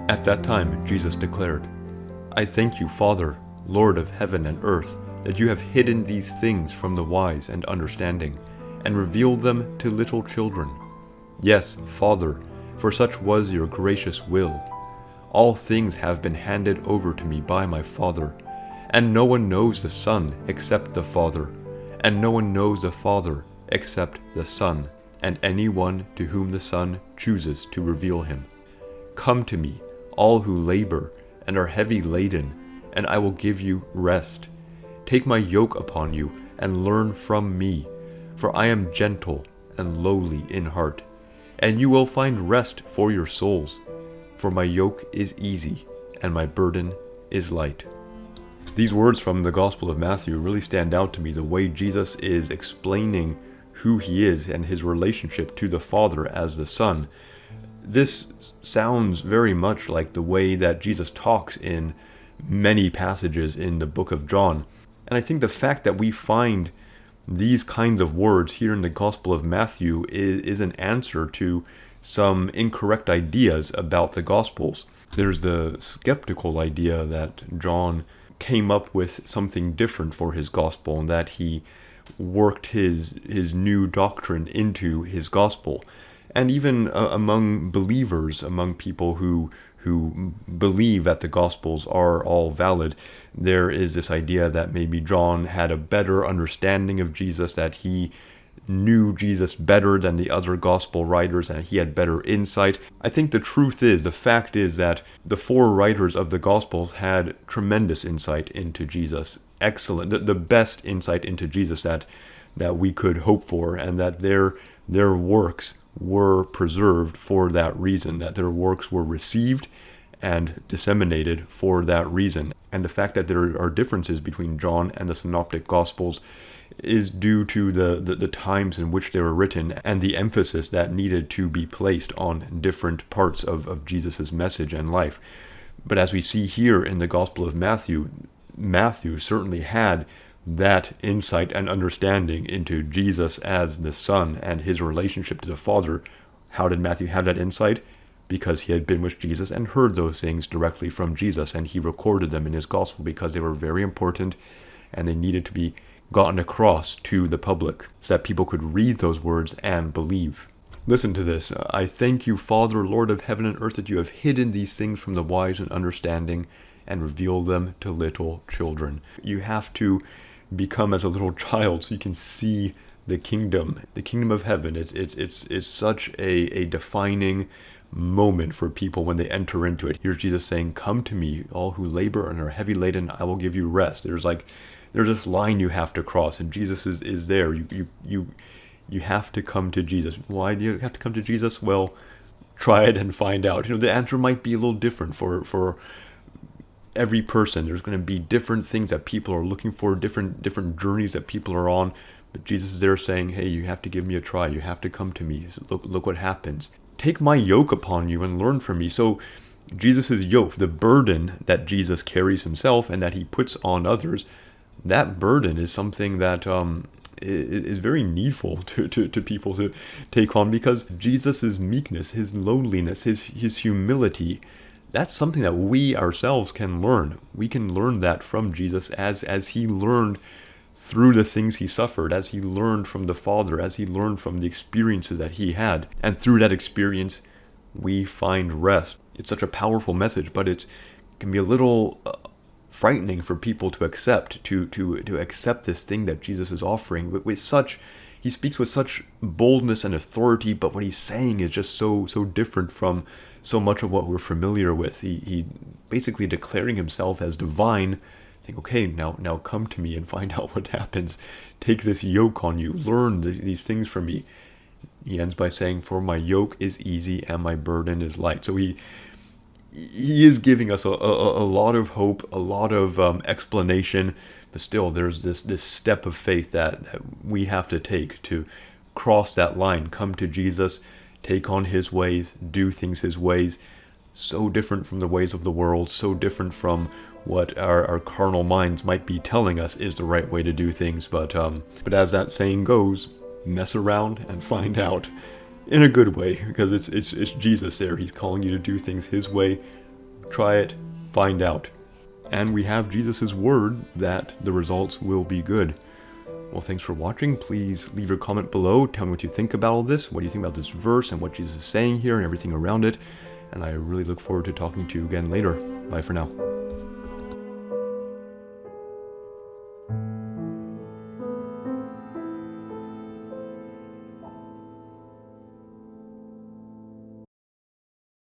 At that time, Jesus declared, I thank you, Father, Lord of heaven and earth, that you have hidden these things from the wise and understanding, and revealed them to little children. Yes, Father, for such was your gracious will. All things have been handed over to me by my Father, and no one knows the Son except the Father, and no one knows the Father except the Son, and anyone to whom the Son chooses to reveal him. Come to me, all who labor and are heavy laden, and I will give you rest. Take my yoke upon you and learn from me, for I am gentle and lowly in heart, and you will find rest for your souls. For my yoke is easy and my burden is light. These words from the Gospel of Matthew really stand out to me, the way Jesus is explaining who he is and his relationship to the Father as the Son. This sounds very much like the way that Jesus talks in many passages in the book of John. And I think the fact that we find these kinds of words here in the Gospel of Matthew is an answer to some incorrect ideas about the Gospels. There's the skeptical idea that John came up with something different for his Gospel, and that he worked his new doctrine into his Gospel. And even among believers, among people who believe that the Gospels are all valid, there is this idea that maybe John had a better understanding of Jesus, that he knew Jesus better than the other Gospel writers, and he had better insight. I think the truth is, the fact is that the four writers of the Gospels had tremendous insight into Jesus. Excellent, the best insight into Jesus that we could hope for, and that their works were preserved for that reason, that their works were received and disseminated for that reason. And the fact that there are differences between John and the Synoptic Gospels is due to the times in which they were written and the emphasis that needed to be placed on different parts of Jesus' message and life. But as we see here in the Gospel of Matthew, Matthew certainly had that insight and understanding into Jesus as the Son and his relationship to the Father. How did Matthew have that insight? Because he had been with Jesus and heard those things directly from Jesus, and he recorded them in his Gospel because they were very important and they needed to be gotten across to the public so that people could read those words and believe. Listen to this. I thank you, Father, Lord of heaven and earth, that you have hidden these things from the wise and understanding and revealed them to little children. You have to become as a little child so you can see the kingdom of heaven. It's such a defining moment for people when they enter into it. Here's Jesus saying, come to me, all who labor and are heavy laden, I will give you rest. There's this line you have to cross, and Jesus is there. You have to come to Jesus. Why do you have to come to Jesus? Well, try it and find out. The answer might be a little different for every person. There's going to be different things that people are looking for, different journeys that people are on. But Jesus is there saying, hey, you have to give me a try. You have to come to me. Look what happens. Take my yoke upon you and learn from me. So Jesus' yoke, the burden that Jesus carries himself and that he puts on others, that burden is something that is very needful to people to take on, because Jesus' meekness, his lowliness, his humility, that's something that we ourselves can learn. We can learn that from Jesus as he learned through the things he suffered, as he learned from the Father, as he learned from the experiences that he had. And through that experience, we find rest. It's such a powerful message, but it can be a little frightening for people to accept, to accept this thing that Jesus is offering with such. He speaks with such boldness and authority, but what he's saying is just so different from so much of what we're familiar with. He basically declaring himself as divine, think, okay, now come to me and find out what happens. Take this yoke on you. Learn these things from me. He ends by saying, for my yoke is easy and my burden is light. So he is giving us a lot of hope, a lot of explanation, but still there's this step of faith that we have to take to cross that line, come to Jesus, take on his ways, do things his ways. So different from the ways of the world, so different from what our carnal minds might be telling us is the right way to do things. But as that saying goes, mess around and find out, in a good way, because it's Jesus there. He's calling you to do things his way, try it, find out. And we have Jesus' word that the results will be good. Well, thanks for watching. Please leave your comment below. Tell me what you think about all this. What do you think about this verse and what Jesus is saying here and everything around it? And I really look forward to talking to you again later. Bye for now.